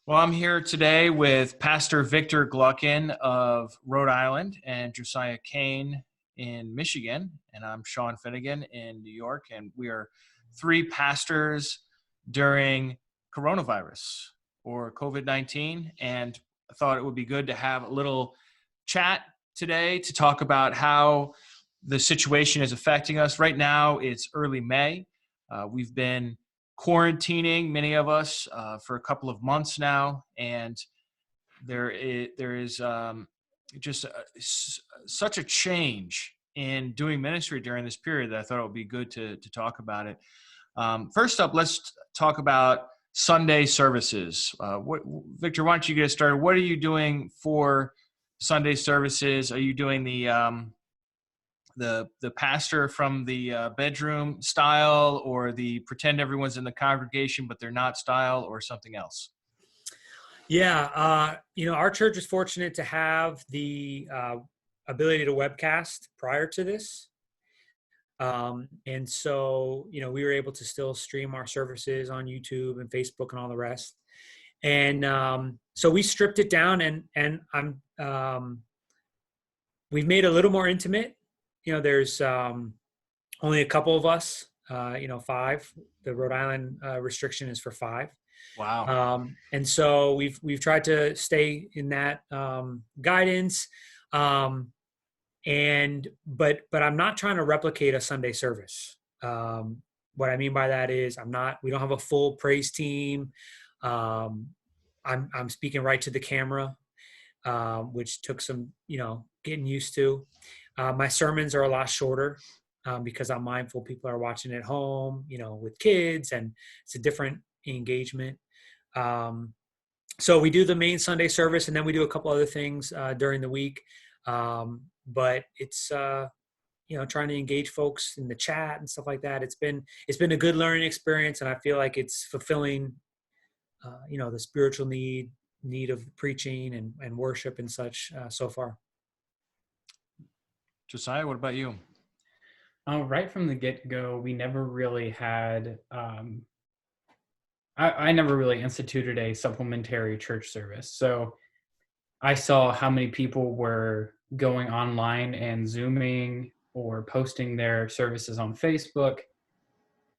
Well, I'm here today with Pastor Victor Gluckin of Rhode Island and Josiah Cain in Michigan. And I'm Sean Finnegan in New York. And we are three pastors during coronavirus or COVID-19. And I thought it would be good to have a little chat today to talk about how the situation is affecting us. Right now, it's early May. We've been quarantining, many of us, for a couple of months now, and there is such a change in doing ministry during this period that I thought it would be good to talk about it. First up, let's talk about Sunday services. Victor, why don't you get us started? What are you doing for Sunday services? Are you doing the pastor from the bedroom style, or the pretend everyone's in the congregation but they're not style, or something else? Yeah, our church is fortunate to have the ability to webcast prior to this. And so, we were able to still stream our services on YouTube and Facebook and all the rest. And so we stripped it down and we've made it a little more intimate. There's only a couple of us, 5. The Rhode Island restriction is for 5. Wow. And so we've tried to stay in that guidance. But I'm not trying to replicate a Sunday service. What I mean by that is we don't have a full praise team. I'm speaking right to the camera, which took some, getting used to. My sermons are a lot shorter because I'm mindful people are watching at home, with kids, and it's a different engagement. So we do the main Sunday service, and then we do a couple other things during the week. But it's trying to engage folks in the chat and stuff like that. It's been a good learning experience, and I feel like it's fulfilling the spiritual need of preaching and worship and such so far. Josiah, what about you? Right from the get-go, we never really had I never really instituted a supplementary church service. So I saw how many people were going online and Zooming or posting their services on Facebook.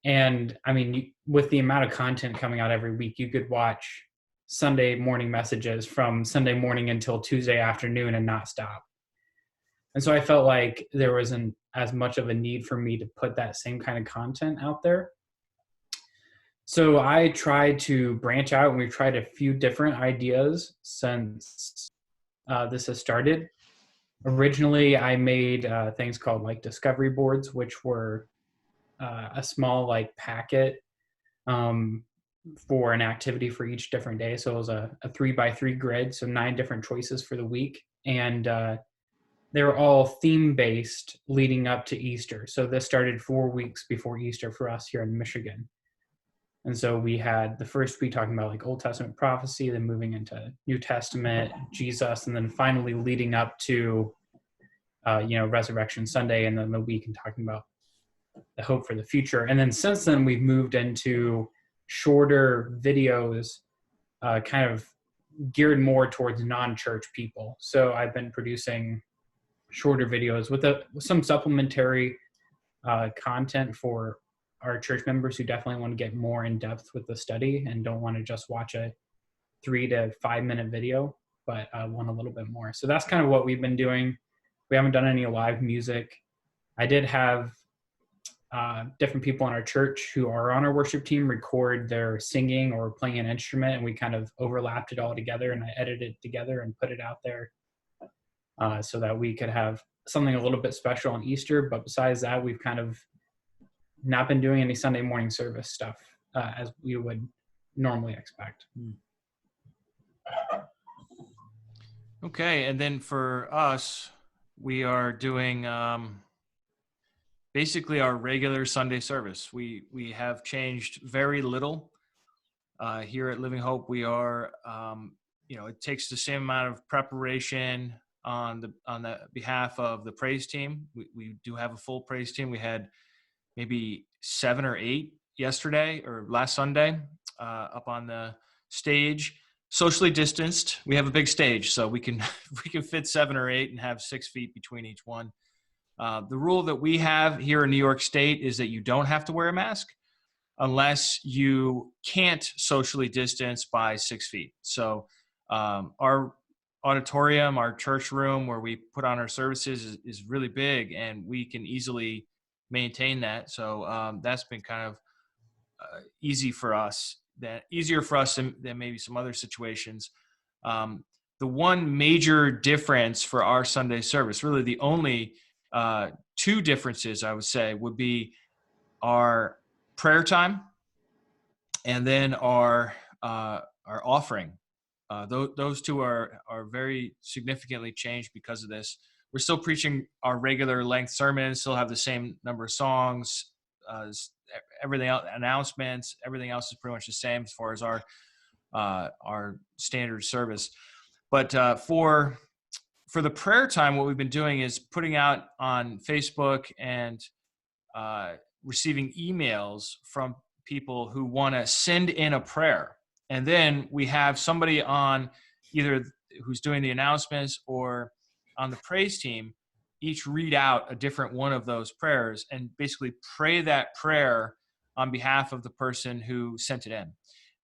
And I mean, with the amount of content coming out every week, you could watch Sunday morning messages from Sunday morning until Tuesday afternoon and not stop. And so I felt like there wasn't as much of a need for me to put that same kind of content out there. So I tried to branch out, and we've tried a few different ideas since this has started. Originally, I made things called like discovery boards, which were a small like packet for an activity for each different day. So it was a 3x3 grid, so 9 different choices for the week. And they were all theme-based leading up to Easter. So this started 4 weeks before Easter for us here in Michigan. And so we had the first week talking about like Old Testament prophecy, then moving into New Testament, Jesus, and then finally leading up to, Resurrection Sunday, and then the week and talking about the hope for the future. And then since then, we've moved into shorter videos, kind of geared more towards non-church people. So I've been producing shorter videos with some supplementary content for our church members who definitely want to get more in depth with the study and don't want to just watch a 3 to 5 minute video, but want a little bit more. So that's kind of what we've been doing. We haven't done any live music. I did have different people in our church who are on our worship team record their singing or playing an instrument, and we kind of overlapped it all together, and I edited it together and put it out there so that we could have something a little bit special on Easter. But besides that, we've kind of not been doing any Sunday morning service stuff as we would normally expect. Okay, and then for us, we are doing basically our regular Sunday service. We have changed very little here at Living Hope. We are, it takes the same amount of preparation on the behalf of the praise team. We do have a full praise team. We had maybe 7 or 8 yesterday or last Sunday up on the stage. socially distanced. We have a big stage, so we can fit 7 or 8 and have 6 feet between each one. The rule that we have here in New York State is that you don't have to wear a mask unless you can't socially distance by 6 feet. So our auditorium, our church room where we put on our services is really big, and we can easily maintain that. So that's been kind of easier for us than maybe some other situations. The one major difference for our Sunday service, really the only two differences I would say, would be our prayer time and then our offering. Those two are very significantly changed because of this. We're still preaching our regular length sermons, still have the same number of songs, everything else, announcements, everything else is pretty much the same as far as our standard service. But for the prayer time, what we've been doing is putting out on Facebook and receiving emails from people who want to send in a prayer. And then we have somebody on either who's doing the announcements or on the praise team each read out a different one of those prayers and basically pray that prayer on behalf of the person who sent it in.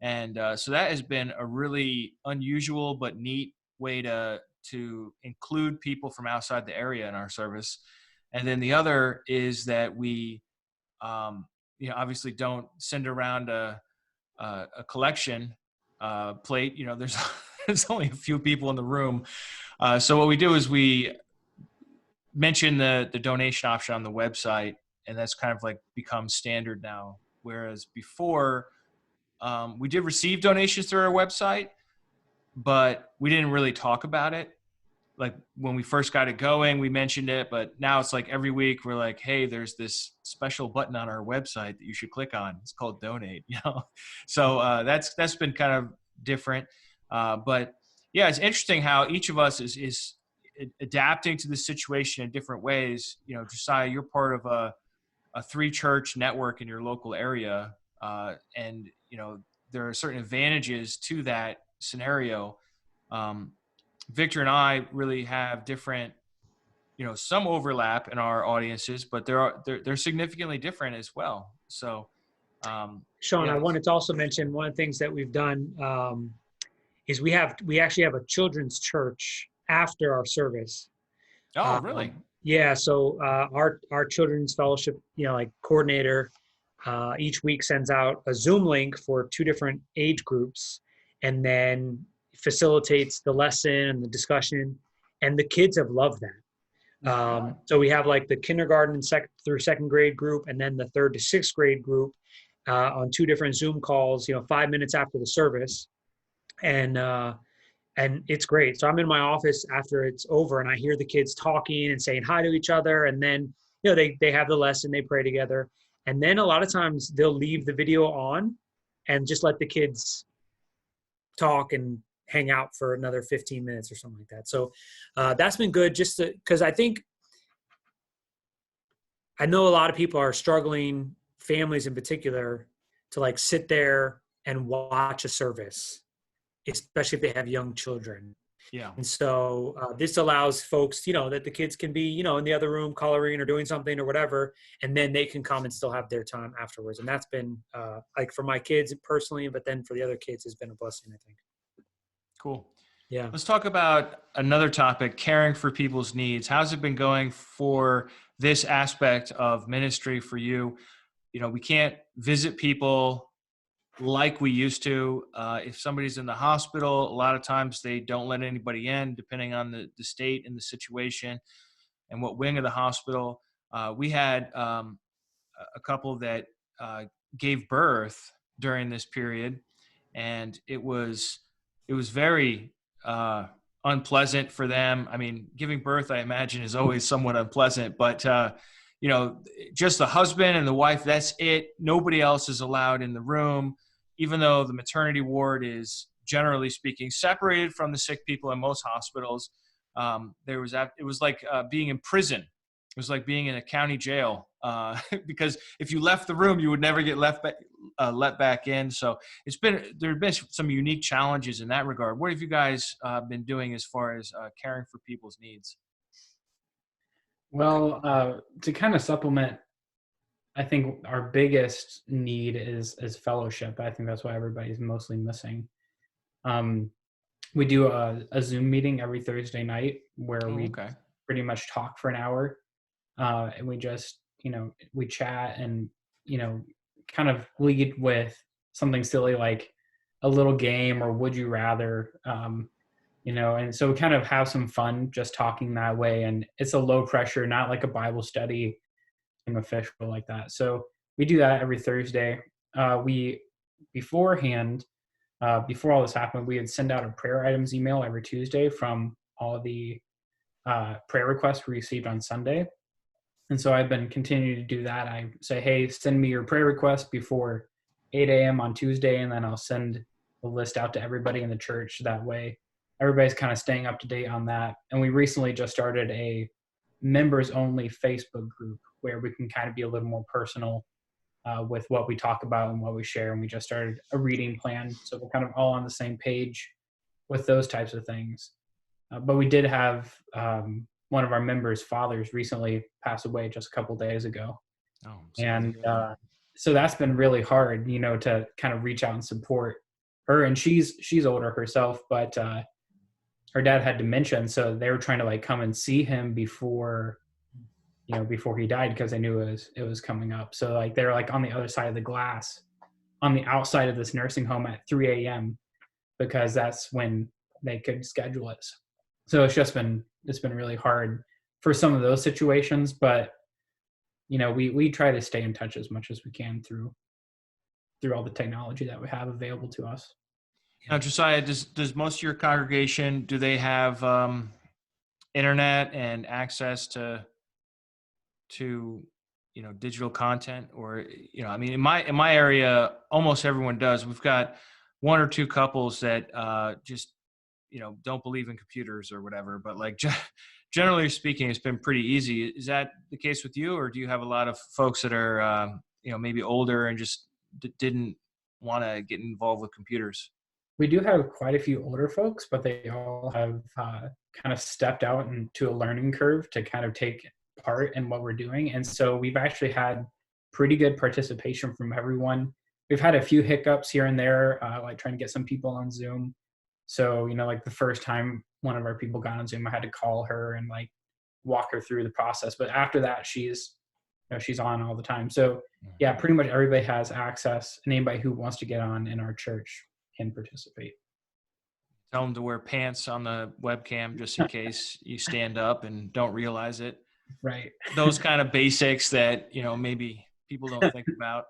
And so that has been a really unusual but neat way to include people from outside the area in our service. And then the other is that we obviously don't send around a collection plate. There's only a few people in the room. So what we do is we mention the donation option on the website, and that's kind of like become standard now. Whereas before, we did receive donations through our website, but we didn't really talk about it. Like when we first got it going, we mentioned it, but now it's like every week we're like, hey, there's this special button on our website that you should click on. It's called donate, So that's been kind of different. But yeah, it's interesting how each of us is adapting to the situation in different ways. Josiah, you're part of a 3-church network in your local area. And there are certain advantages to that scenario. Victor and I really have different, some overlap in our audiences, but they're significantly different as well. So, Sean, I wanted to also mention one of the things that we've done is we actually have a children's church after our service. Oh, really? Yeah. So our children's fellowship, coordinator each week sends out a Zoom link for 2 different age groups, and then facilitates the lesson and the discussion, and the kids have loved that. So we have like the kindergarten through 2nd grade group, and then the 3rd to 6th grade group on 2 different Zoom calls, 5 minutes after the service, and it's great. So I'm in my office after it's over, and I hear the kids talking and saying hi to each other, and then they have the lesson, they pray together, and then a lot of times they'll leave the video on and just let the kids talk and hang out for another 15 minutes or something like that. So that's been good, just because I know a lot of people are struggling, families in particular, to like sit there and watch a service, especially if they have young children. Yeah. And so this allows folks, that the kids can be, in the other room coloring or doing something or whatever, and then they can come and still have their time afterwards. And that's been like for my kids personally, but then for the other kids, it's been a blessing, I think. Cool. Yeah. Let's talk about another topic, caring for people's needs. How's it been going for this aspect of ministry for you? We can't visit people like we used to. If somebody's in the hospital, a lot of times they don't let anybody in, depending on the state and the situation and what wing of the hospital. We had a couple that gave birth during this period, and it was very unpleasant for them. I mean, giving birth, I imagine, is always somewhat unpleasant, but just the husband and the wife, that's it. Nobody else is allowed in the room, even though the maternity ward is, generally speaking, separated from the sick people in most hospitals. It was like being in prison It was like being in a county jail, because if you left the room, you would never get let back in. So there have been some unique challenges in that regard. What have you guys been doing as far as caring for people's needs? Well, to kind of supplement, I think our biggest need is fellowship. I think that's why everybody's mostly missing. We do a Zoom meeting every Thursday night where we pretty much talk for an hour. And we just, we chat and, kind of lead with something silly like a little game or would you rather, and so we kind of have some fun just talking that way. And it's a low pressure, not like a Bible study, official like that. So we do that every Thursday. Beforehand, before all this happened, we would send out a prayer items email every Tuesday from all the prayer requests we received on Sunday. And so I've been continuing to do that. I say, hey, send me your prayer request before 8 a.m. on Tuesday, and then I'll send the list out to everybody in the church. That way, everybody's kind of staying up to date on that. And we recently just started a members-only Facebook group where we can kind of be a little more personal with what we talk about and what we share. And we just started a reading plan. So we're kind of all on the same page with those types of things. But we did have one of our members' fathers recently pass away just a couple days ago. And so that's been really hard, to kind of reach out and support her. And she's older herself, but her dad had dementia. And so they were trying to come and see him before he died because they knew it was coming up. So they were on the other side of the glass on the outside of this nursing home at 3 a.m. because that's when they could schedule it. So it's been really hard for some of those situations, but we try to stay in touch as much as we can through all the technology that we have available to us. Now, Josiah, does most of your congregation, do they have internet and access to digital content? Or in my area, almost everyone does. We've got one or two couples that just don't believe in computers or whatever, but generally speaking, it's been pretty easy. Is that the case with you, or do you have a lot of folks that are maybe older and just didn't want to get involved with computers? We do have quite a few older folks, but they all have kind of stepped out into a learning curve to kind of take part in what we're doing. And so we've actually had pretty good participation from everyone. We've had a few hiccups here and there, like trying to get some people on Zoom. So, the first time one of our people got on Zoom, I had to call her and walk her through the process. But after that, she's on all the time. So yeah, pretty much everybody has access, and anybody who wants to get on in our church can participate. Tell them to wear pants on the webcam just in case you stand up and don't realize it. Right. Those kind of basics that, maybe people don't think about.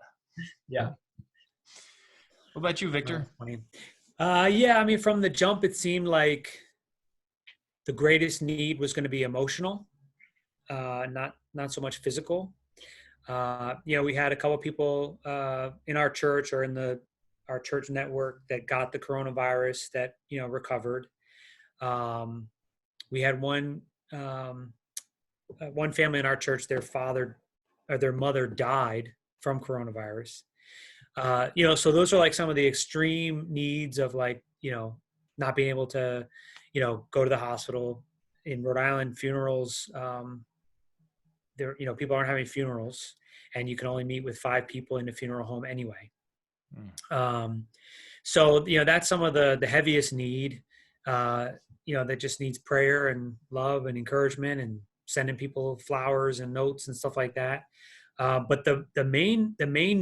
Yeah. What about you, Victor? From the jump, it seemed like the greatest need was going to be emotional, not so much physical. We had a couple of people in our church or in our church network that got the coronavirus that, recovered. We had one family in our church, their mother died from coronavirus. So those are some of the extreme needs of not being able to, go to the hospital. In Rhode Island, funerals, people aren't having funerals, and you can only meet with 5 people in the funeral home anyway. So that's some of the heaviest need, that just needs prayer and love and encouragement and sending people flowers and notes and stuff like that. But the main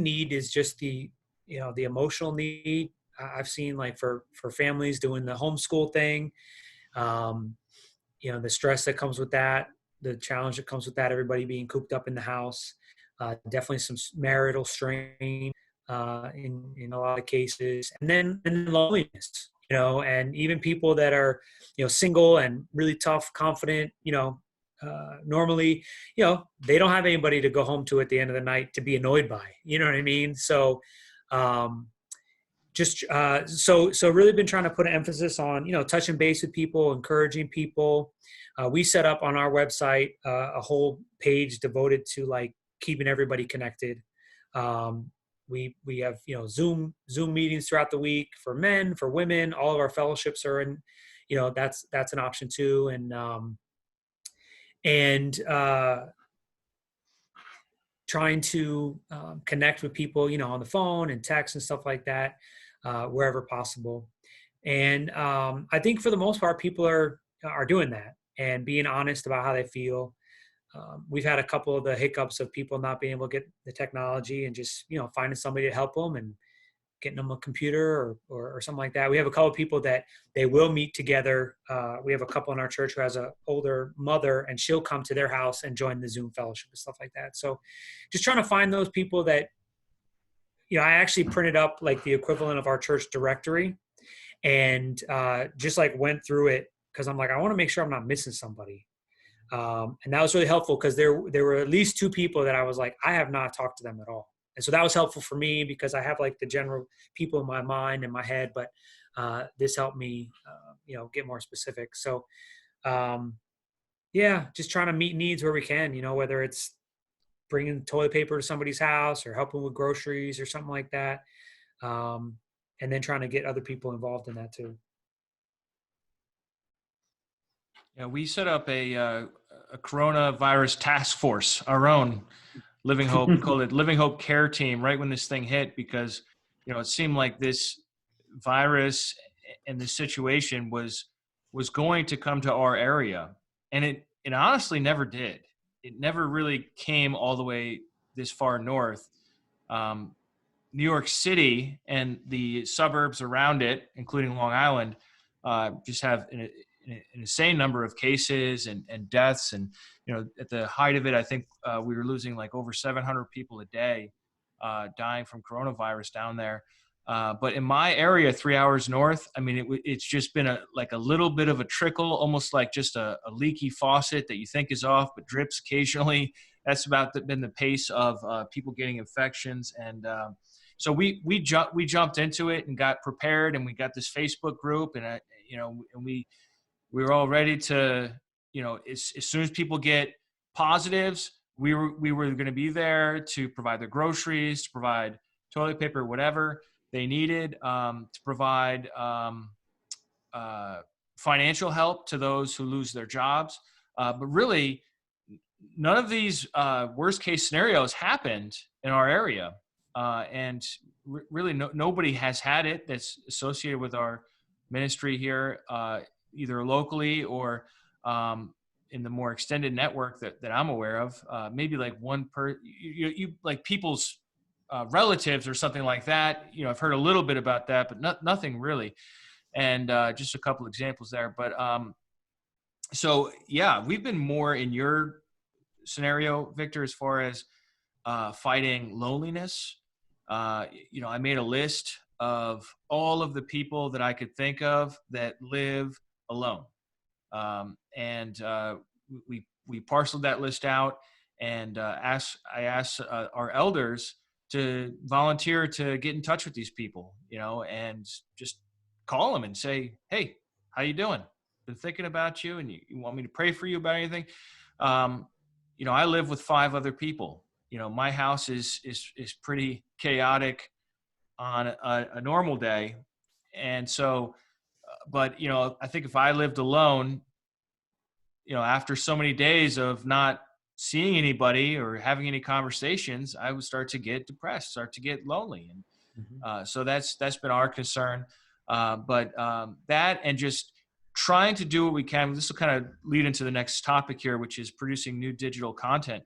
need is just the emotional need. I've seen for families doing the homeschool thing, the stress that comes with that, the challenge that comes with that, everybody being cooped up in the house, definitely some marital strain in a lot of cases, and then loneliness, and even people that are, single and really tough, confident, normally, they don't have anybody to go home to at the end of the night to be annoyed by, you know what I mean? So, just so really been trying to put an emphasis on, touching base with people, encouraging people. We set up on our website a whole page devoted to like keeping everybody connected. We have Zoom meetings throughout the week for men, for women. All of our fellowships are in, that's an option too. And trying to connect with people, on the phone and text and stuff like that, wherever possible. And I think for the most part, people are doing that and being honest about how they feel. We've had a couple of the hiccups of people not being able to get the technology and just, finding somebody to help them and getting them a computer or something like that. We have a couple of people that they will meet together. We have a couple in our church who has an older mother, and she'll come to their house and join the Zoom fellowship and stuff like that. So just trying to find those people that, I actually printed up like the equivalent of our church directory and just like went through it because I'm like, I want to make sure I'm not missing somebody. And that was really helpful because there were at least 2 people that I was like, I have not talked to them at all. And so that was helpful for me because I have like the general people in my mind and my head, but this helped me, get more specific. So, just trying to meet needs where we can, whether it's bringing toilet paper to somebody's house or helping with groceries or something like that. And then trying to get other people involved in that too. Yeah, we set up a coronavirus task force, our own Living Hope. We called it Living Hope Care Team right when this thing hit because, it seemed like this virus and this situation was going to come to our area. And it honestly never did. It never really came all the way this far north. New York City and the suburbs around it, including Long Island, just have an insane number of cases and deaths. And, at the height of it, I think we were losing like over 700 people a day dying from coronavirus down there. But in my area, 3 hours north, I mean, it's just been a little bit of a trickle, almost like just a leaky faucet that you think is off, but drips occasionally. That's been the pace of people getting infections. And so we jumped into it and got prepared, and we got this Facebook group, and and we were all ready to, as soon as people get positives, we were going to be there to provide their groceries, to provide toilet paper, whatever they needed, to provide financial help to those who lose their jobs. But really, none of these worst case scenarios happened in our area. And really nobody has had it that's associated with our ministry here, either locally or in the more extended network that I'm aware of. Maybe like one you like people's relatives or something like that. I've heard a little bit about that, but nothing really. And just a couple examples there. But so yeah, we've been more in your scenario, Victor, as far as fighting loneliness. I made a list of all of the people that I could think of that live alone. And we parceled that list out and I asked our elders to volunteer to get in touch with these people, and just call them and say, hey, how you doing? Been thinking about you, and you want me to pray for you about anything? I live with 5 other people. My house is pretty chaotic on a normal day. And so, but, I think if I lived alone, after so many days of not seeing anybody or having any conversations, I would start to get depressed, start to get lonely. And so that's been our concern. But that and just trying to do what we can. This will kind of lead into the next topic here, which is producing new digital content.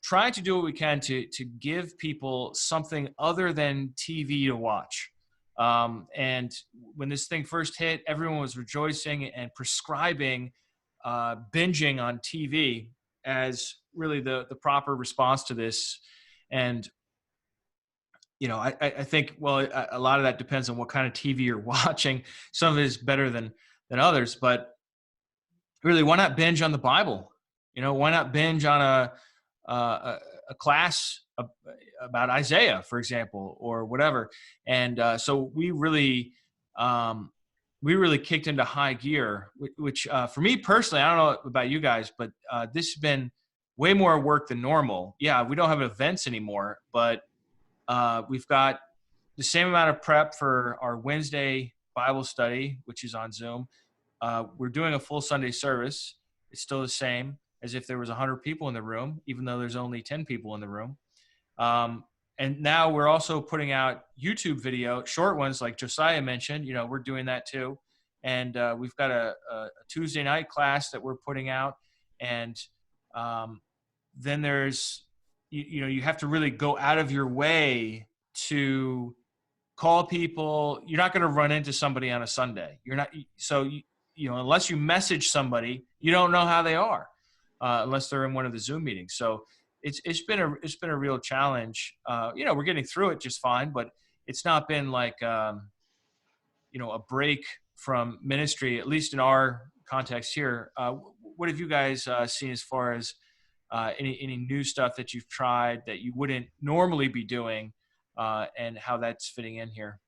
Trying to do what we can to give people something other than TV to watch. And when this thing first hit, everyone was rejoicing and prescribing binging on TV as really the proper response to this. And I think, well, a lot of that depends on what kind of TV you're watching. Some of it is better than others, but really, why not binge on the Bible? Why not binge on a class about Isaiah, for example, or whatever. And so we really kicked into high gear, which for me personally, I don't know about you guys, but this has been way more work than normal. Yeah, we don't have events anymore, but we've got the same amount of prep for our Wednesday Bible study, which is on Zoom. We're doing a full Sunday service. It's still the same as if there was 100 people in the room, even though there's only 10 people in the room. And now we're also putting out YouTube video, short ones like Josiah mentioned. We're doing that too. And we've got a Tuesday night class that we're putting out. And then there's, you have to really go out of your way to call people. You're not going to run into somebody on a Sunday. You're not. So, unless you message somebody, you don't know how they are unless they're in one of the Zoom meetings. So it's been a real challenge. We're getting through it just fine, but it's not been like, a break from ministry, at least in our context here. What have you guys seen as far as any new stuff that you've tried that you wouldn't normally be doing, and how that's fitting in here?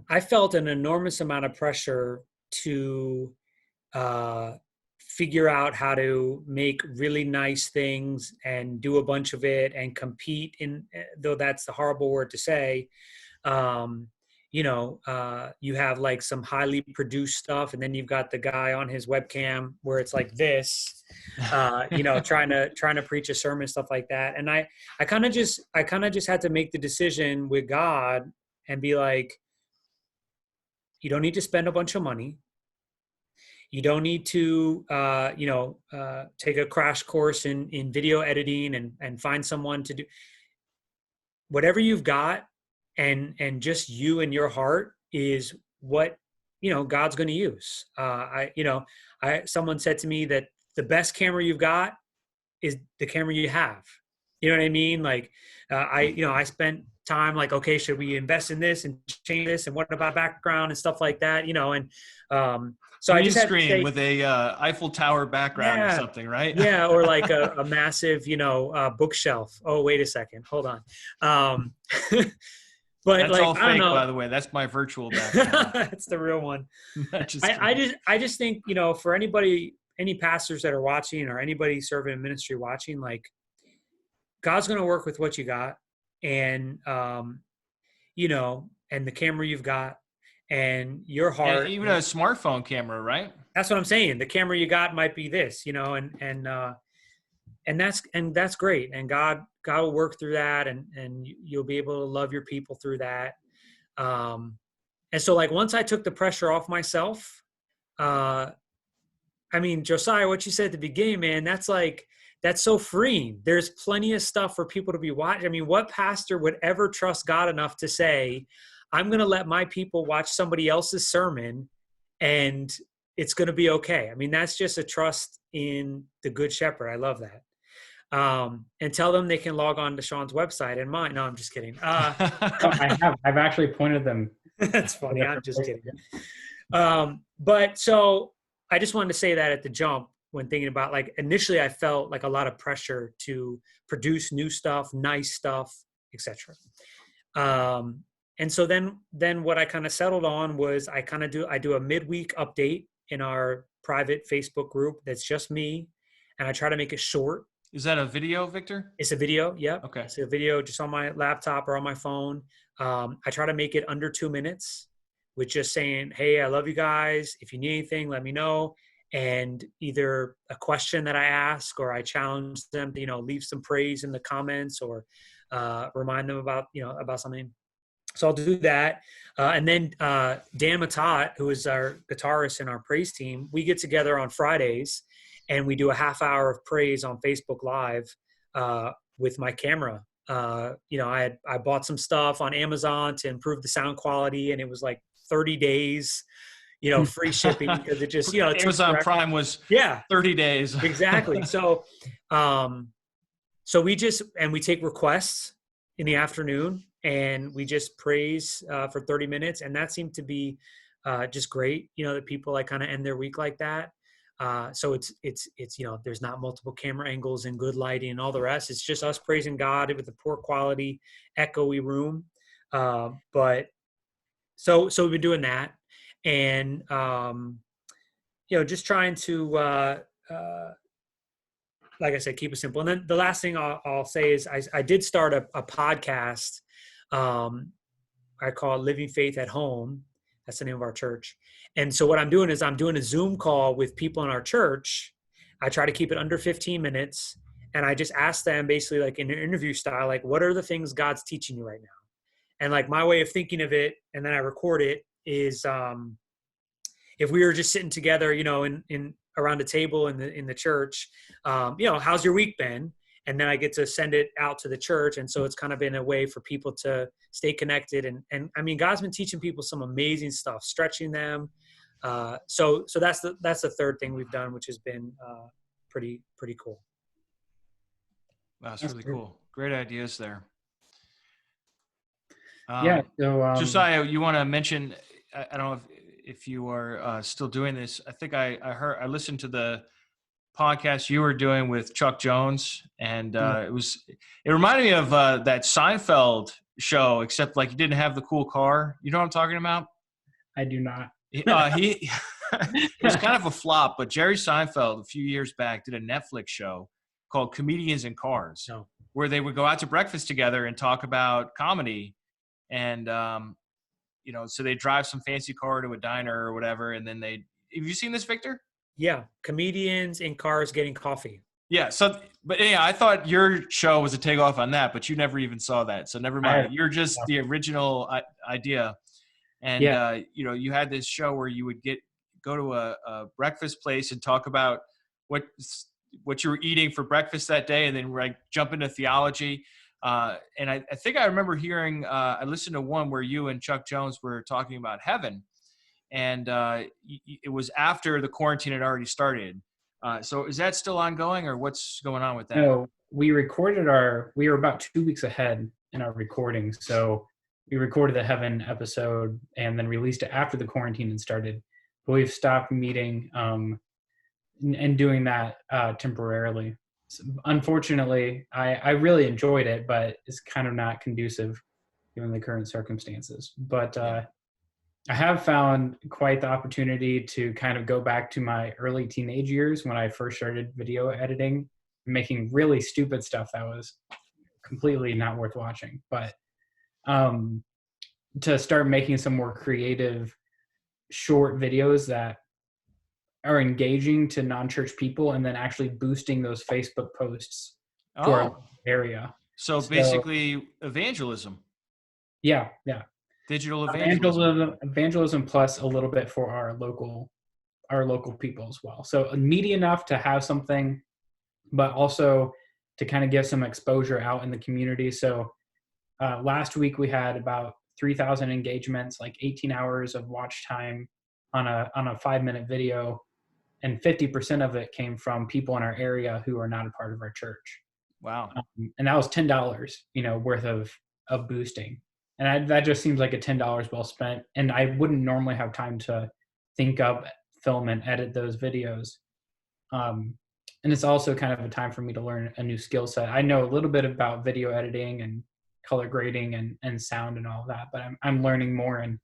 I felt an enormous amount of pressure to figure out how to make really nice things and do a bunch of it and compete in, though that's the horrible word to say. You have like some highly produced stuff, and then you've got the guy on his webcam where it's like this, trying to preach a sermon, stuff like that. And I kind of just had to make the decision with God and be like, you don't need to spend a bunch of money. You don't need to, take a crash course in video editing and find someone to do whatever you've got. And just you and your heart is what, God's going to use. Someone said to me that the best camera you've got is the camera you have. You know what I mean? Like, I spent time like, okay, should we invest in this and change this? And what about background and stuff like that? So I just had to say, with a Eiffel Tower background or something, right? Yeah, or like a massive, bookshelf. Oh, wait a second, hold on. But that's like, all I don't fake, know. by the way. That's my virtual background. That's the real one. I just think, for anybody, any pastors that are watching or anybody serving in ministry watching, like, God's going to work with what you got, and and the camera you've got, and your heart. And even a smartphone camera, right? That's what I'm saying. The camera you got might be this, and that's great. And God will work through that, and you'll be able to love your people through that. And so like, once I took the pressure off myself, Josiah, what you said at the beginning, man, that's so freeing. There's plenty of stuff for people to be watching. What pastor would ever trust God enough to say, I'm going to let my people watch somebody else's sermon and it's going to be okay? That's just a trust in the Good Shepherd. I love that. And tell them they can log on to Sean's website and mine. No, I'm just kidding. I've actually pointed them. That's funny. I'm just kidding. But so I just wanted to say that at the jump, when thinking about, like, initially I felt like a lot of pressure to produce new stuff, nice stuff, etc. And so then what I kind of settled on was I do a midweek update in our private Facebook group that's just me, and I try to make it short. Is that a video, Victor? It's a video. Yep. Okay. It's a video just on my laptop or on my phone. I try to make it under 2 minutes with just saying, hey, I love you guys. If you need anything, let me know. And either a question that I ask, or I challenge them to, leave some praise in the comments, or remind them about something. So I'll do that. And then Dan Matat, who is our guitarist in our praise team, we get together on Fridays and we do a half hour of praise on Facebook Live with my camera. I bought some stuff on Amazon to improve the sound quality, and it was like 30 days, free shipping, because it just, Amazon Prime was 30 days. Exactly. So we take requests in the afternoon, and we just praise for 30 minutes. And that seemed to be just great. That people like kind of end their week like that. So it's, there's not multiple camera angles and good lighting and all the rest. It's just us praising God with a poor quality, echoey room. But so we've been doing that, and, just trying to, like I said, keep it simple. And then the last thing I'll say is I did start a podcast. I call it Living Faith at Home. That's the name of our church. And so what I'm doing is I'm doing a Zoom call with people in our church. I try to keep it under 15 minutes. And I just ask them basically like in an interview style, like, what are the things God's teaching you right now? And like my way of thinking of it, and then I record it, is if we were just sitting together, in around a table in the church, how's your week been? And then I get to send it out to the church. And so it's kind of been a way for people to stay connected. And I mean, God's been teaching people some amazing stuff, stretching them. So that's the third thing we've done, which has been pretty cool. That's really cool. Great ideas there. Yeah. So Josiah, you want to mention, I don't know if you are still doing this. I think I listened to the podcast you were doing with Chuck Jones, and it reminded me of that Seinfeld show, except like he didn't have the cool car. You know what I'm talking about? I do not. He it was kind of a flop, but Jerry Seinfeld a few years back did a Netflix show called Comedians in Cars, where they would go out to breakfast together and talk about comedy. And, so they drive some fancy car to a diner or whatever. And then have you seen this, Victor? Yeah. Comedians in cars getting coffee. Yeah. So, but yeah, I thought your show was a takeoff on that, but you never even saw that. So never mind. You're just the original idea. And, you had this show where you would go to a breakfast place and talk about what you were eating for breakfast that day. And then like jump into theology. And I think I remember hearing, I listened to one where you and Chuck Jones were talking about heaven, and it was after the quarantine had already started. So is that still ongoing, or what's going on with that? No, we were about 2 weeks ahead in our recording. So we recorded the heaven episode and then released it after the quarantine had started. But we've stopped meeting and doing that temporarily. Unfortunately, I really enjoyed it, but it's kind of not conducive given the current circumstances. But I have found quite the opportunity to kind of go back to my early teenage years when I first started video editing, making really stupid stuff that was completely not worth watching. But to start making some more creative short videos that are engaging to non-church people, and then actually boosting those Facebook posts to our area. So basically evangelism. Yeah. Digital evangelism. Evangelism plus a little bit for our local people as well. So meaty enough to have something, but also to kind of get some exposure out in the community. So last week we had about 3,000 engagements, like 18 hours of watch time on a 5-minute video. And 50% of it came from people in our area who are not a part of our church. Wow. And that was $10, worth of boosting. And that just seems like a $10 well spent. And I wouldn't normally have time to think up, film, and edit those videos. And it's also kind of a time for me to learn a new skill set. I know a little bit about video editing and color grading and sound and all of that, but I'm learning more and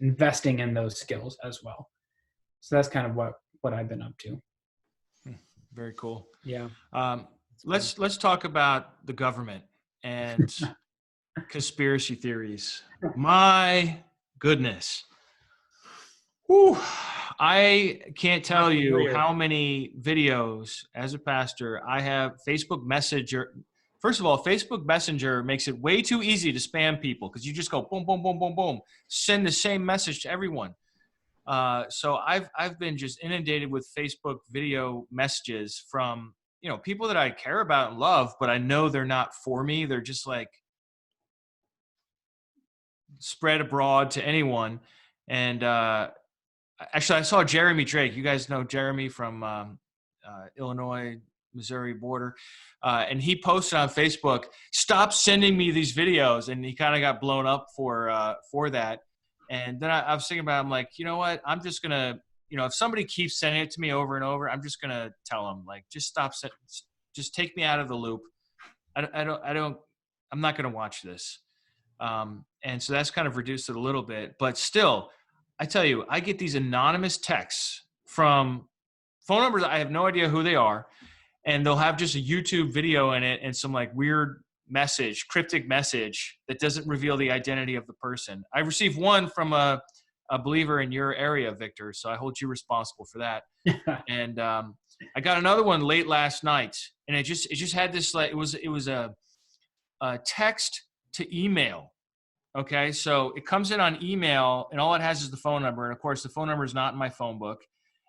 investing in those skills as well. So that's kind of what I've been up to. Very cool. Yeah. Let's talk about the government and conspiracy theories. My goodness. Whew. I can't tell you how many videos as a pastor I have. Facebook Messenger. First of all, Facebook Messenger makes it way too easy to spam people because you just go boom, boom, boom, boom, boom, send the same message to everyone. So I've been just inundated with Facebook video messages from, people that I care about and love, but I know they're not for me. They're just like spread abroad to anyone. And actually, I saw Jeremy Drake. You guys know Jeremy from Illinois, Missouri border. And he posted on Facebook, "Stop sending me these videos." And he kind of got blown up for that. And then I was thinking about it, I'm like, you know what? I'm just going to if somebody keeps sending it to me over and over, I'm just going to tell them, like, just stop, just take me out of the loop. I'm not going to watch this. And so that's kind of reduced it a little bit, but still, I tell you, I get these anonymous texts from phone numbers. I have no idea who they are. And they'll have just a YouTube video in it and some like weird message, cryptic message that doesn't reveal the identity of the person. I received one from a believer in your area, Victor, so I hold you responsible for that. And I got another one late last night, and it just had this, like, it was a text to email. Okay, so it comes in on email, and all it has is the phone number, and of course the phone number is not in my phone book,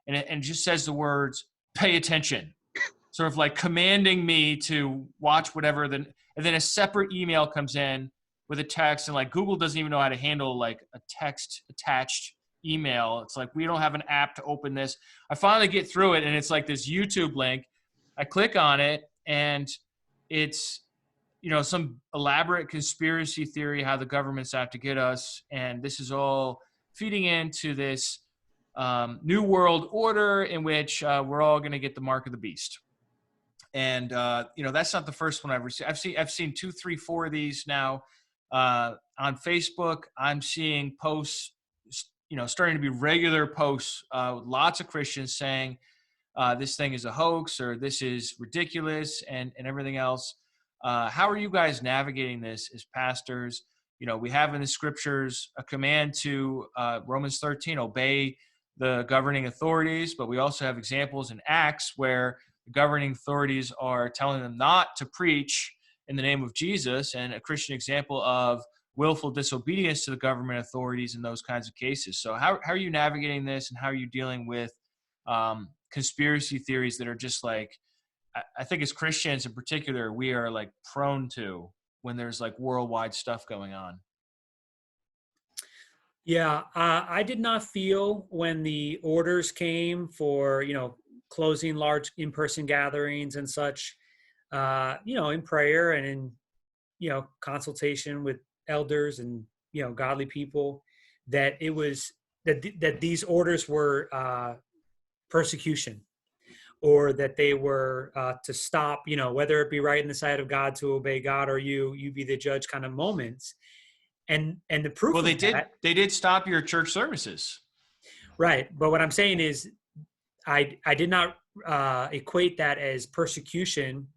and it just says the words "pay attention," sort of like commanding me to watch whatever. And then a separate email comes in with a text, and like Google doesn't even know how to handle like a text attached email. It's like, we don't have an app to open this. I finally get through it, and it's like this YouTube link. I click on it, and it's, some elaborate conspiracy theory how the government's out to get us, and this is all feeding into this new world order in which we're all going to get the mark of the beast. And that's not the first one I've received. I've seen 2, 3, 4 of these now on Facebook. I'm seeing posts, starting to be regular posts. Lots of Christians saying this thing is a hoax, or this is ridiculous, and everything else. How are you guys navigating this as pastors? We have in the scriptures a command to Romans 13, obey the governing authorities, but we also have examples in Acts where the governing authorities are telling them not to preach in the name of Jesus, and a Christian example of willful disobedience to the government authorities in those kinds of cases. So how are you navigating this, and how are you dealing with conspiracy theories that are just like, I think as Christians in particular, we are like prone to when there's like worldwide stuff going on? Yeah, I did not feel when the orders came for, closing large in-person gatherings and such, in prayer and in, consultation with elders and, godly people, that it was that these orders were persecution, or that they were to stop, whether it be right in the sight of God to obey God, or you be the judge kind of moments. And the proof of that, they did stop your church services. Right. But what I'm saying is I did not equate that as persecution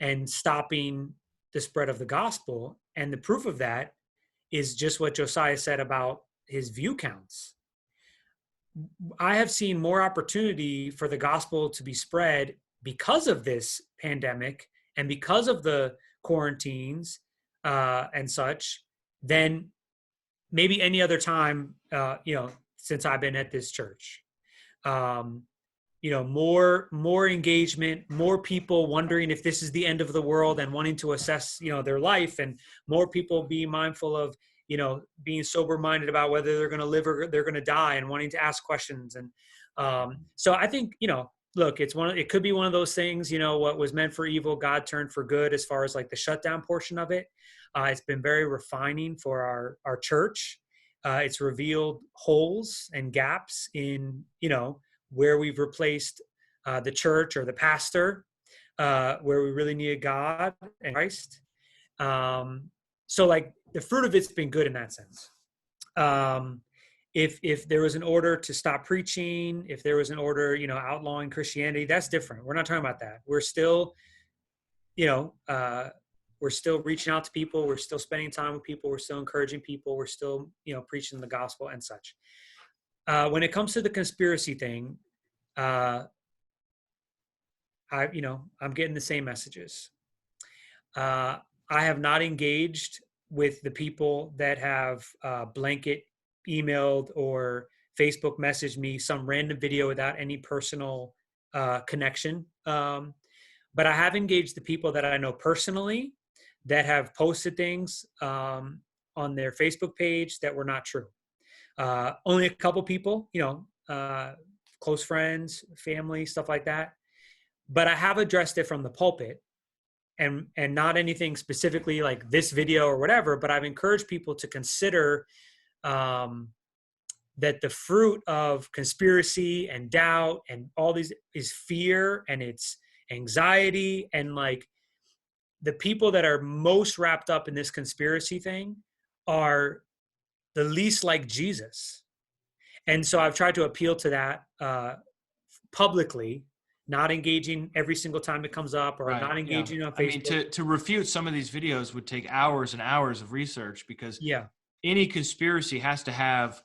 and stopping the spread of the gospel. And the proof of that is just what Josiah said about his view counts. I have seen more opportunity for the gospel to be spread because of this pandemic and because of the quarantines and such than maybe any other time, since I've been at this church. More engagement, more people wondering if this is the end of the world and wanting to assess, their life, and more people being mindful of, being sober-minded about whether they're going to live or they're going to die, and wanting to ask questions. And so I think, look, it could be one of those things, what was meant for evil, God turned for good, as far as like the shutdown portion of it. It's been very refining for our church. It's revealed holes and gaps in, where we've replaced the church or the pastor, where we really needed God and Christ. So like the fruit of it's been good in that sense. If there was an order to stop preaching, if there was an order, outlawing Christianity, that's different. We're not talking about that. We're still, we're still reaching out to people. We're still spending time with people. We're still encouraging people. We're still, preaching the gospel and such. When it comes to the conspiracy thing, I'm getting the same messages. I have not engaged with the people that have blanket emailed or Facebook messaged me some random video without any personal connection. But I have engaged the people that I know personally that have posted things on their Facebook page that were not true. Only a couple people, close friends, family, stuff like that. But I have addressed it from the pulpit, and not anything specifically like this video or whatever, but I've encouraged people to consider that the fruit of conspiracy and doubt and all these is fear, and it's anxiety, and like the people that are most wrapped up in this conspiracy thing are the least like Jesus. And so I've tried to appeal to that publicly, not engaging every single time it comes up, or Right. not Yeah. engaging on I mean, Facebook. to refute some of these videos would take hours and hours of research, because Yeah. any conspiracy has to have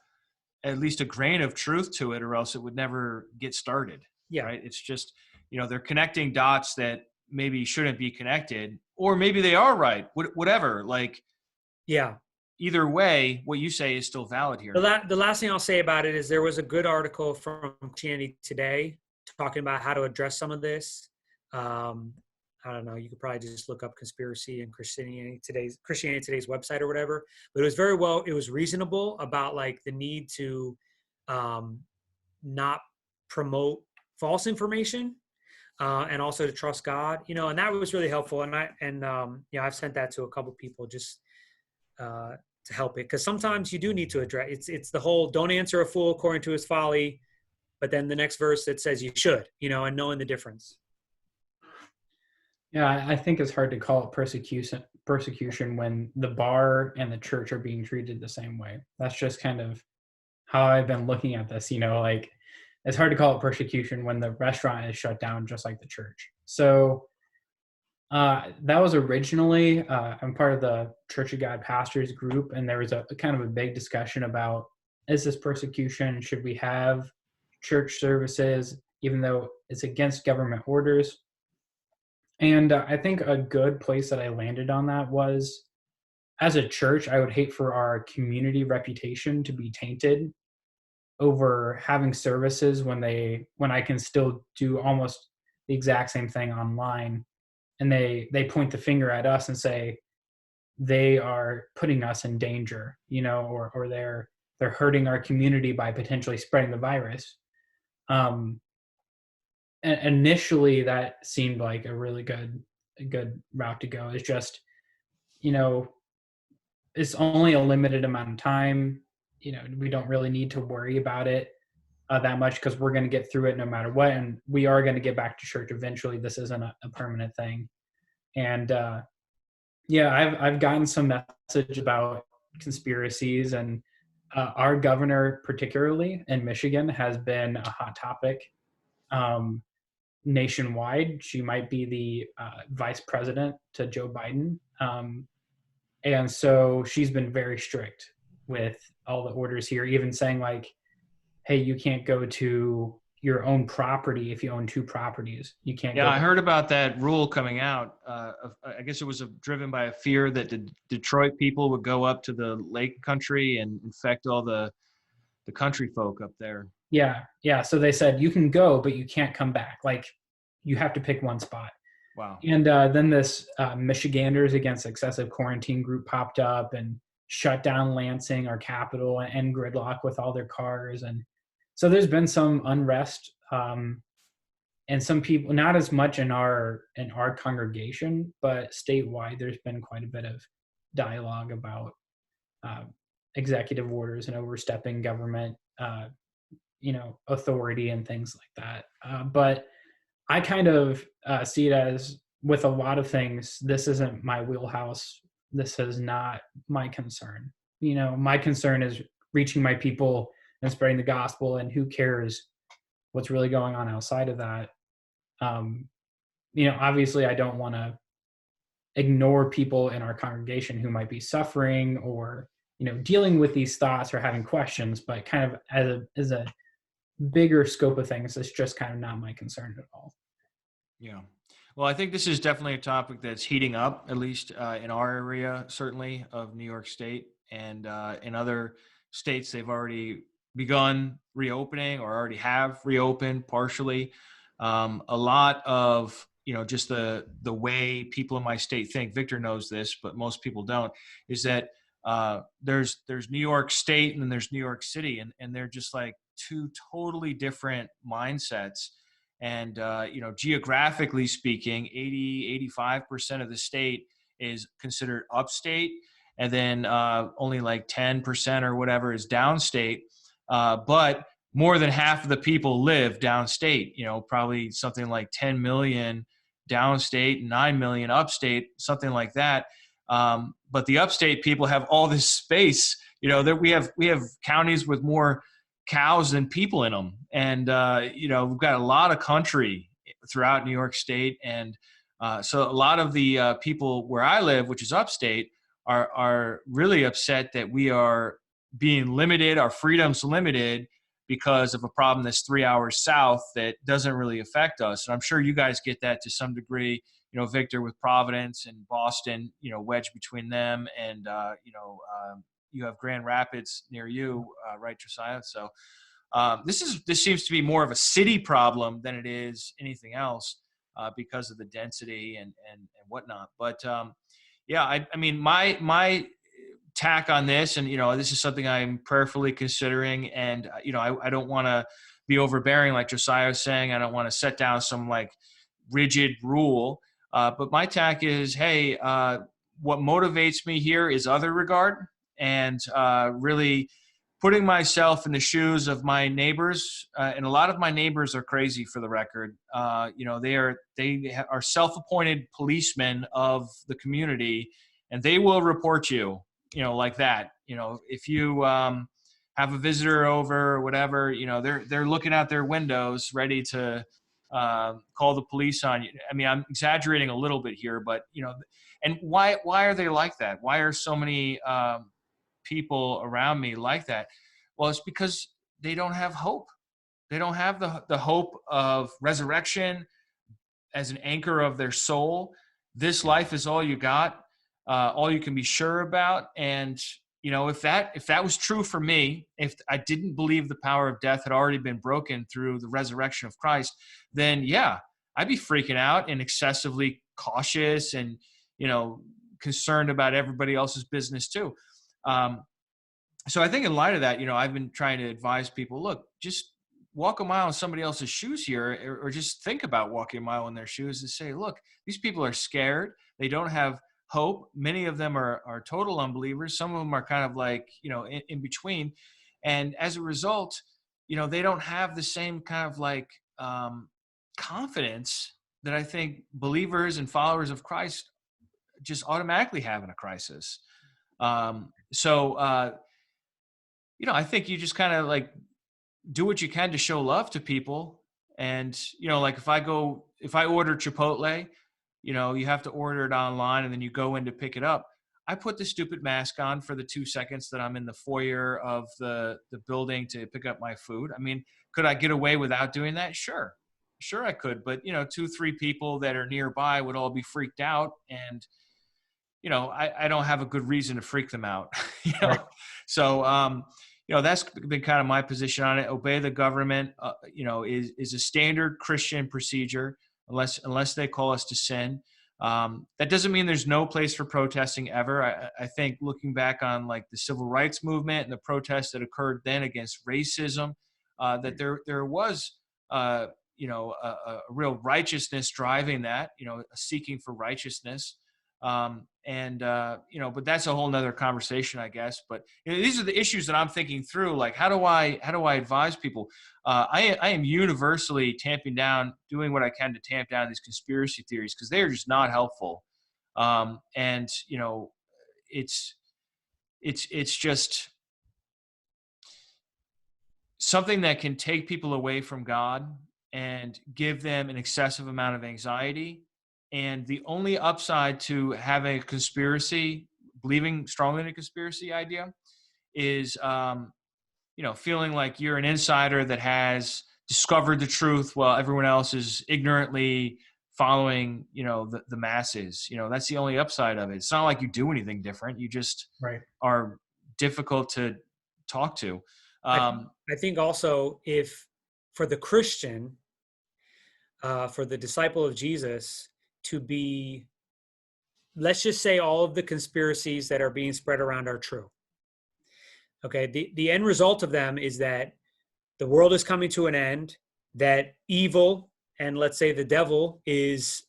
at least a grain of truth to it, or else it would never get started. Yeah. Right. It's just, they're connecting dots that maybe shouldn't be connected, or maybe they are right. Whatever. Like, Yeah. either way, what you say is still valid here. The last thing I'll say about it is there was a good article from Christianity Today talking about how to address some of this. I don't know. You could probably just look up conspiracy and Christianity Today's website or whatever. But it was it was reasonable about like the need to not promote false information, and also to trust God. And that was really helpful. And I've sent that to a couple people just to help it, because sometimes you do need to address. It's the whole "don't answer a fool according to his folly," but then the next verse that says you should, and knowing the difference. Yeah, I think it's hard to call it persecution when the bar and the church are being treated the same way. That's just kind of how I've been looking at this. Like it's hard to call it persecution when the restaurant is shut down, just like the church. So that was originally, I'm part of the Church of God pastors group, and there was a kind of a big discussion about, is this persecution? Should we have church services, even though it's against government orders? And I think a good place that I landed on that was, as a church, I would hate for our community reputation to be tainted over having services when I can still do almost the exact same thing online. And they point the finger at us and say they are putting us in danger, or they're hurting our community by potentially spreading the virus. And initially, that seemed like a really good route to go. It's just, it's only a limited amount of time. We don't really need to worry about it that much, because we're going to get through it no matter what, and we are going to get back to church eventually. This isn't a permanent thing. And I've gotten some message about conspiracies, and our governor, particularly in Michigan, has been a hot topic nationwide. She might be the vice president to Joe Biden, and so she's been very strict with all the orders here, even saying like, "Hey, you can't go to your own property if you own two properties. You can't." Yeah, I heard about that rule coming out. I guess it was driven by a fear that the Detroit people would go up to the lake country and infect all the country folk up there. Yeah. So they said you can go, but you can't come back. Like you have to pick one spot. Wow. And then this Michiganders Against Excessive Quarantine group popped up and shut down Lansing, our capital, and gridlock with all their cars. And so there's been some unrest. And some people, not as much in our congregation, but statewide, there's been quite a bit of dialogue about executive orders and overstepping government, authority and things like that. But I kind of see it as, with a lot of things, this isn't my wheelhouse. This is not my concern. My concern is reaching my people and spreading the gospel, and who cares what's really going on outside of that. Obviously I don't want to ignore people in our congregation who might be suffering or, dealing with these thoughts or having questions, but kind of as a bigger scope of things, it's just kind of not my concern at all. Yeah. Well, I think this is definitely a topic that's heating up, at least in our area, certainly, of New York State. And in other states, they've already begun reopening or already have reopened partially. A lot of, just the way people in my state think, Victor knows this, but most people don't, is that there's New York State and then there's New York City, and they're just like two totally different mindsets. And, geographically speaking, 85% of the state is considered upstate. And then only like 10% or whatever is downstate. but more than half of the people live downstate, probably something like 10 million downstate, 9 million upstate, something like that. But the upstate people have all this space, that we have counties with more cows than people in them. And, we've got a lot of country throughout New York State. And so a lot of the people where I live, which is upstate, are really upset that we are being limited, our freedom's limited because of a problem that's 3 hours south that doesn't really affect us. And I'm sure you guys get that to some degree, Victor, with Providence and Boston, wedged between them. And, you have Grand Rapids near you, right, Josiah? So this seems to be more of a city problem than it is anything else because of the density and whatnot. But yeah, I mean, my tack on this, and this is something I'm prayerfully considering, and I don't want to be overbearing like Josiah was saying. I don't want to set down some like rigid rule, but my tack is, hey, what motivates me here is other regard, and really putting myself in the shoes of my neighbors. And a lot of my neighbors are crazy, for the record. They are self-appointed policemen of the community, and they will report you, like that. If you have a visitor over or whatever, they're looking out their windows ready to call the police on you. I mean, I'm exaggerating a little bit here, but and why are they like that? Why are so many people around me like that? Well, it's because they don't have hope. They don't have the hope of resurrection as an anchor of their soul. This life is all you got, all you can be sure about. And if that was true for me, if I didn't believe the power of death had already been broken through the resurrection of Christ, then yeah, I'd be freaking out and excessively cautious and concerned about everybody else's business too. So I think in light of that, I've been trying to advise people, look, just walk a mile in somebody else's shoes here, or just think about walking a mile in their shoes and say, look, these people are scared. They don't have hope. Many of them are total unbelievers. Some of them are kind of like, in between. And as a result, they don't have the same kind of like confidence that I think believers and followers of Christ just automatically have in a crisis. I think you just kind of like do what you can to show love to people. And, like if I order Chipotle, you have to order it online and then you go in to pick it up. I put the stupid mask on for the 2 seconds that I'm in the foyer of the building to pick up my food. I mean, could I get away without doing that? Sure I could. But, 2-3 people that are nearby would all be freaked out. And, I don't have a good reason to freak them out. Right. So, that's been kind of my position on it. Obey the government, is a standard Christian procedure, unless they call us to sin. That doesn't mean there's no place for protesting ever. I think looking back on like the civil rights movement and the protests that occurred then against racism, that there was, a real righteousness driving that, a seeking for righteousness. But that's a whole nother conversation, I guess. But these are the issues that I'm thinking through. Like, how do I advise people? I am universally doing what I can to tamp down these conspiracy theories, because they are just not helpful. It's just something that can take people away from God and give them an excessive amount of anxiety. And the only upside to having a conspiracy, believing strongly in a conspiracy idea, is, feeling like you're an insider that has discovered the truth while everyone else is ignorantly following, the masses. That's the only upside of it. It's not like you do anything different. You just are difficult to talk to. I think also, if for the Christian, for the disciple of Jesus, to be, let's just say all of the conspiracies that are being spread around are true. Okay, the end result of them is that the world is coming to an end, that evil, and let's say the devil, is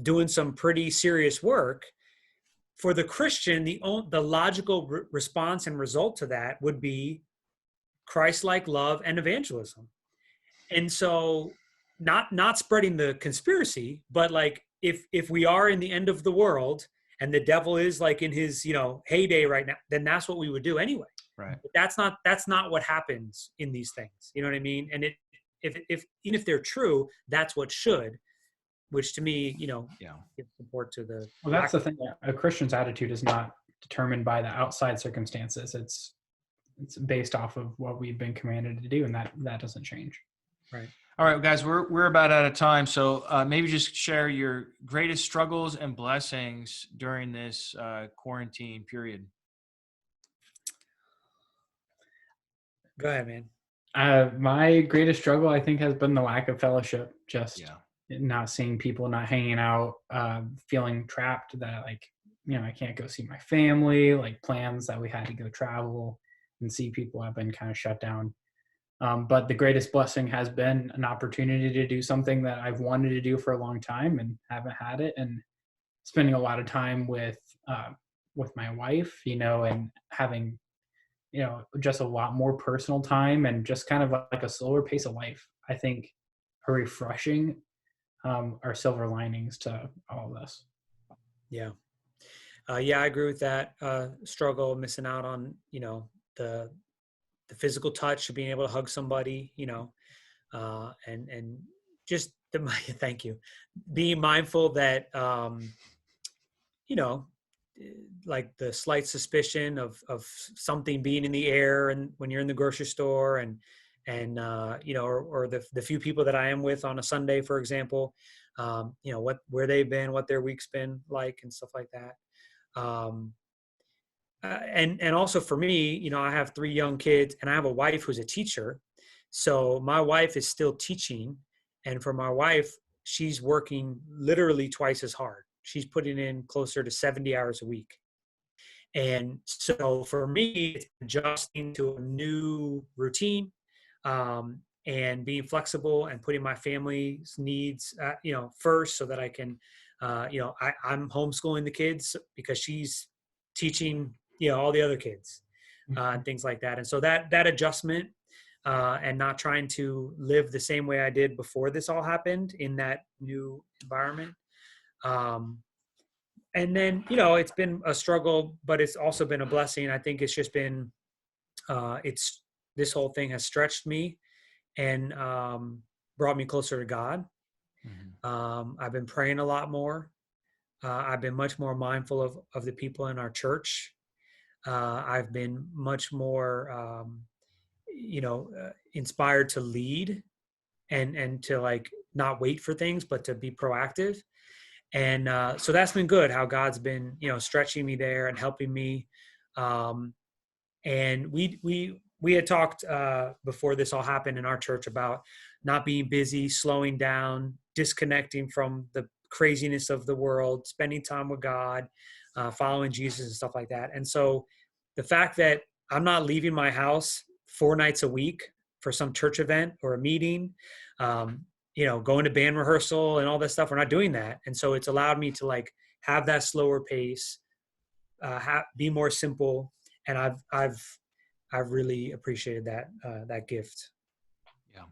doing some pretty serious work. For the Christian, the logical response and result to that would be Christ-like love and evangelism. And so not spreading the conspiracy, but like if we are in the end of the world and the devil is like in his, heyday right now, then that's what we would do anyway. Right. But that's not what happens in these things. You know what I mean? And if even if they're true, that's what should, which to me, gives support to the. Well, that's the thing. A Christian's attitude is not determined by the outside circumstances. It's based off of what we've been commanded to do, and that doesn't change. Right. All right, guys, we're about out of time. So maybe just share your greatest struggles and blessings during this quarantine period. Go ahead, man. My greatest struggle, I think, has been the lack of fellowship. Just not seeing people, not hanging out, feeling trapped that I can't go see my family, like plans that we had to go travel and see people have been kind of shut down. But the greatest blessing has been an opportunity to do something that I've wanted to do for a long time and haven't had it, and spending a lot of time with my wife, and having, just a lot more personal time and just kind of like a slower pace of life. I think are refreshing, are silver linings to all of this. Yeah. I agree with that. Struggle, missing out on, the physical touch of being able to hug somebody, and just thank you. Being mindful that, like the slight suspicion of something being in the air, and when you're in the grocery store and or the few people that I am with on a Sunday, for example, where they've been, what their week's been like, and stuff like that. And also for me, I have 3 young kids, and I have a wife who's a teacher. So my wife is still teaching. And for my wife, she's working literally twice as hard. She's putting in closer to 70 hours a week. And so for me, it's adjusting to a new routine, and being flexible and putting my family's needs, first, so that I can, I'm homeschooling the kids because she's teaching, all the other kids, and things like that. And so that adjustment, and not trying to live the same way I did before this all happened in that new environment. And then, it's been a struggle, but it's also been a blessing. I think it's just been, this whole thing has stretched me and, brought me closer to God. Mm-hmm. I've been praying a lot more. I've been much more mindful of the people in our church. I've been much more, inspired to lead and to like not wait for things, but to be proactive. And so that's been good, how God's been, stretching me there and helping me. And we had talked before this all happened in our church about not being busy, slowing down, disconnecting from the craziness of the world, spending time with God, following Jesus and stuff like that. And so the fact that I'm not leaving my house 4 nights a week for some church event or a meeting, going to band rehearsal and all that stuff, we're not doing that. And so it's allowed me to like have that slower pace, be more simple. And I've really appreciated that gift. Yeah.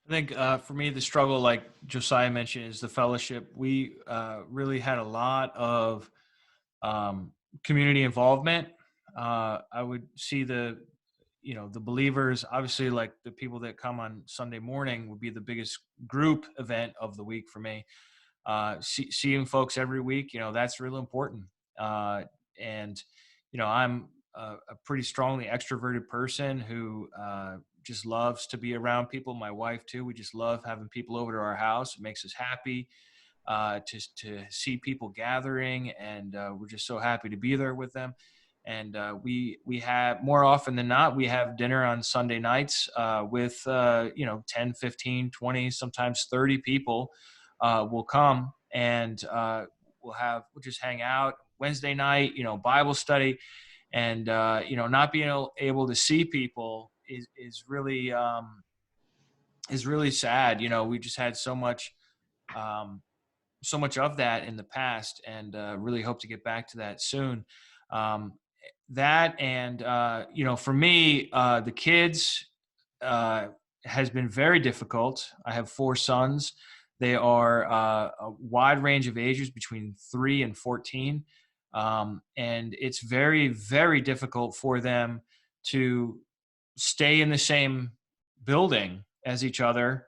I think for me, the struggle, like Josiah mentioned, is the fellowship. We really had a lot of community involvement. I would see the believers, obviously, like the people that come on Sunday morning would be the biggest group event of the week for me. Seeing folks every week, that's really important. And I'm a pretty strongly extroverted person who just loves to be around people. My wife too. We just love having people over to our house. It makes us happy to see people gathering, and we're just so happy to be there with them. And we have, more often than not, we have dinner on Sunday nights with 10, 15, 20, sometimes 30 people will come, and we'll just hang out. Wednesday night, Bible study, and not being able to see people is really sad. We just had so much of that in the past, and really hope to get back to that soon. that, and for me, the kids has been very difficult. I have 4 sons. They are a wide range of ages between 3 and 14. And it's very, very difficult for them to stay in the same building as each other,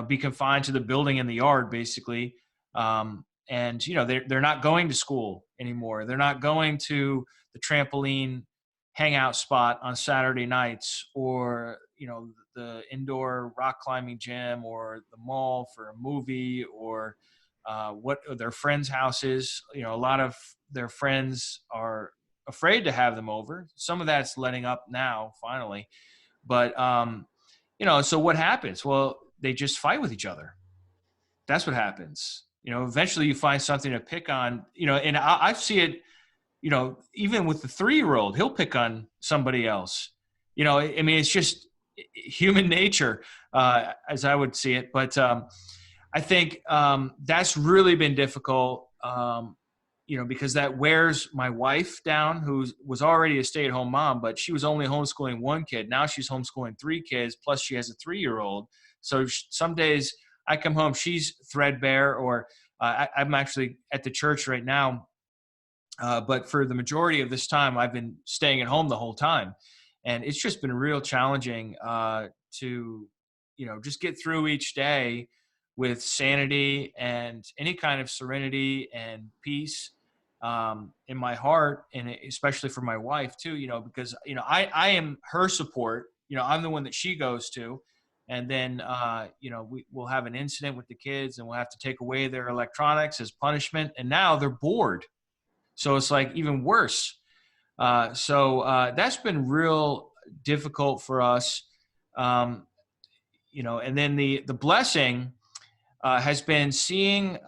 be confined to the building and the yard, basically. And they're not going to school anymore. They're not going to the trampoline hangout spot on Saturday nights, or the indoor rock climbing gym, or the mall for a movie, or what their friends' houses. A lot of their friends are afraid to have them over. Some of that's letting up now, finally. But so what happens? Well, they just fight with each other. That's what happens. Eventually you find something to pick on. And I see it. Even with the 3-year-old, he'll pick on somebody else. I mean, it's just human nature, as I would see it. But I think that's really been difficult, because that wears my wife down, who was already a stay-at-home mom, but she was only homeschooling 1 kid. Now she's homeschooling 3 kids, plus she has a 3-year-old. So some days I come home, she's threadbare, or I'm actually at the church right now. But for the majority of this time, I've been staying at home the whole time. And it's just been real challenging to, just get through each day with sanity and any kind of serenity and peace in my heart, and especially for my wife too, because, I am her support. I'm the one that she goes to. And then, we'll have an incident with the kids, and we'll have to take away their electronics as punishment. And now they're bored. So it's like even worse. So that's been real difficult for us. And then the blessing has been seeing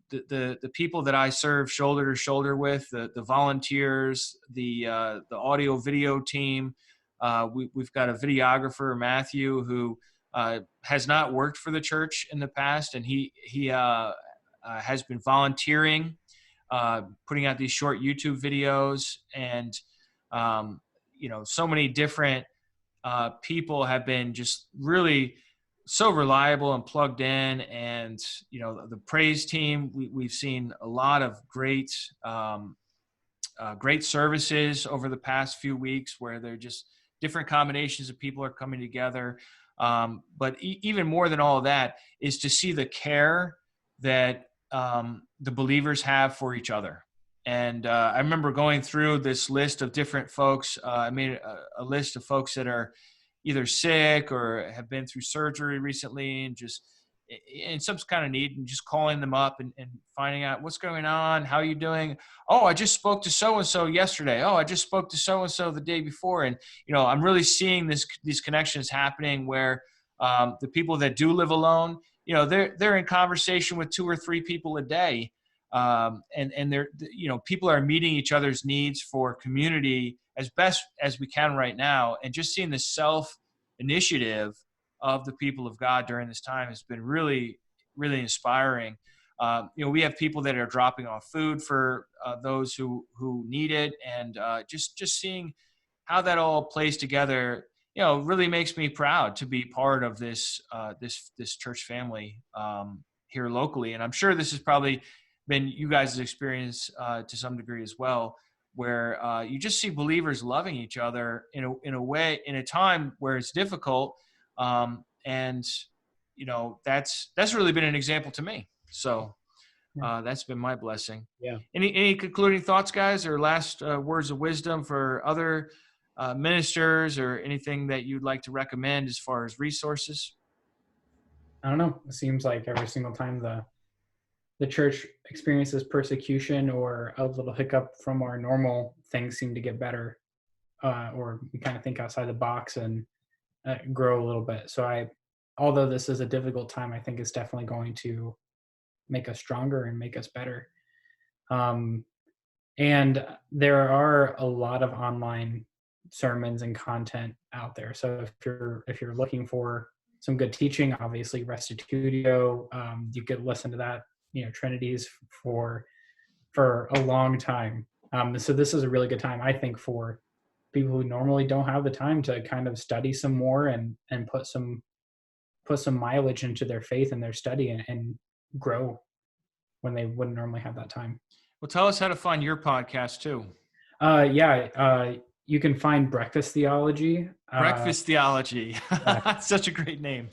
the people that I serve shoulder to shoulder with, the volunteers, the audio video team. We've got a videographer, Matthew, who has not worked for the church in the past, and he has been volunteering, putting out these short YouTube videos, and so many different people have been just really so reliable and plugged in. And the praise team, we've seen a lot of great services over the past few weeks, where they're just different combinations of people are coming together. But even more than all of that is to see the care that the believers have for each other. And I remember going through this list of different folks. I made a list of folks that are either sick or have been through surgery recently, and just in some kind of need, and just calling them up and finding out what's going on. How are you doing? Oh, I just spoke to so-and-so yesterday. Oh, I just spoke to so-and-so the day before. And, I'm really seeing these connections happening where the people that do live alone, they're in conversation with 2 or 3 people a day. And they're, people are meeting each other's needs for community as best as we can right now. And just seeing the self-initiative of the people of God during this time has been really, really inspiring. We have people that are dropping off food for those who need it. And just seeing how that all plays together, really makes me proud to be part of this church family here locally. And I'm sure this has probably been you guys' experience to some degree as well, where you just see believers loving each other in a way, in a time where it's difficult. And that's really been an example to me. So that's been my blessing. Yeah. Any concluding thoughts, guys, or last words of wisdom for other ministers, or anything that you'd like to recommend as far as resources? I don't know. It seems like every single time the church experiences persecution or a little hiccup from our normal, things seem to get better, or we kind of think outside the box and grow a little bit. So although this is a difficult time, I think it's definitely going to make us stronger and make us better. And there are a lot of online sermons and content out there. So if you're looking for some good teaching, obviously Restitutio, you could listen to that, Trinities for a long time. So this is a really good time, I think, for people who normally don't have the time to kind of study some more and put some mileage into their faith and their study and grow when they wouldn't normally have that time. Well, tell us how to find your podcast too. You can find Breakfast Theology. Breakfast Theology. Yeah. That's such a great name.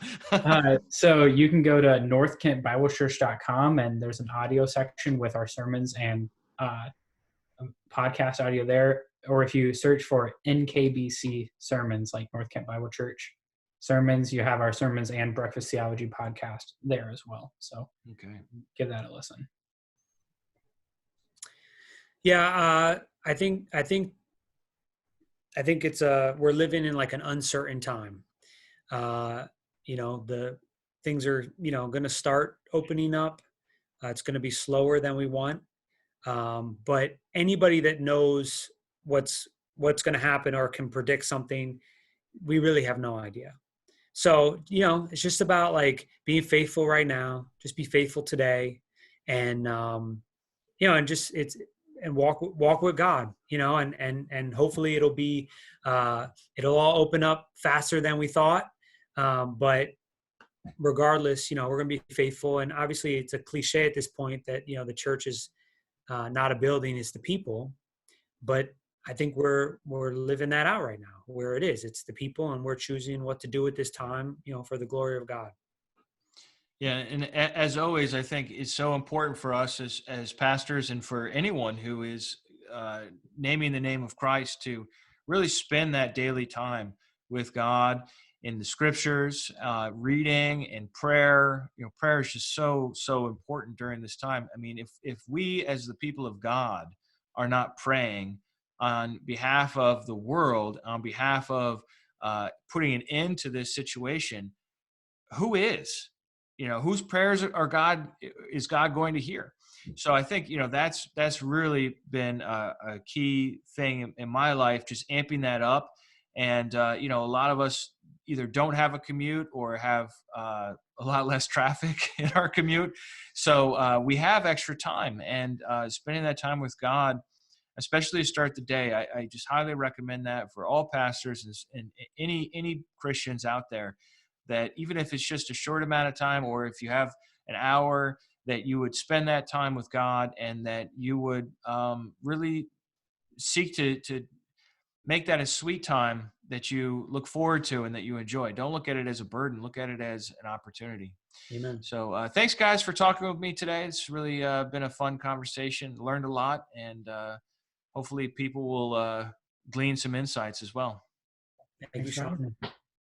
So you can go to northkentbiblechurch.com, and there's an audio section with our sermons and podcast audio there. Or if you search for NKBC sermons, like North Kent Bible Church sermons, you have our sermons and Breakfast Theology podcast there as well. So okay, give that a listen. Yeah, I think it's we're living in like an uncertain time. The things are going to start opening up. It's going to be slower than we want. But anybody that knows what's going to happen or can predict something, we really have no idea. So it's just about like being faithful right now. Just be faithful today, and and just and walk with God, and hopefully it'll all open up faster than we thought. But regardless, we're going to be faithful. And obviously it's a cliche at this point that, the church is not a building, it's the people. But I think we're living that out right now where it's the people, and we're choosing what to do at this time, for the glory of God. Yeah, and as always, I think it's so important for us as pastors and for anyone who is naming the name of Christ to really spend that daily time with God in the scriptures, reading and prayer. Prayer is just so important during this time. I mean, if we as the people of God are not praying on behalf of the world, on behalf of putting an end to this situation, who is? Whose prayers is God going to hear? So I think, that's really been a key thing in my life, just amping that up. And, a lot of us either don't have a commute or have a lot less traffic in our commute. So we have extra time, and spending that time with God, especially to start the day, I just highly recommend that for all pastors and any Christians out there, that even if it's just a short amount of time, or if you have an hour, that you would spend that time with God, and that you would really seek to make that a sweet time that you look forward to and that you enjoy. Don't look at it as a burden. Look at it as an opportunity. Amen. So thanks, guys, for talking with me today. It's really been a fun conversation. Learned a lot, and hopefully people will glean some insights as well. Thank you, Sean.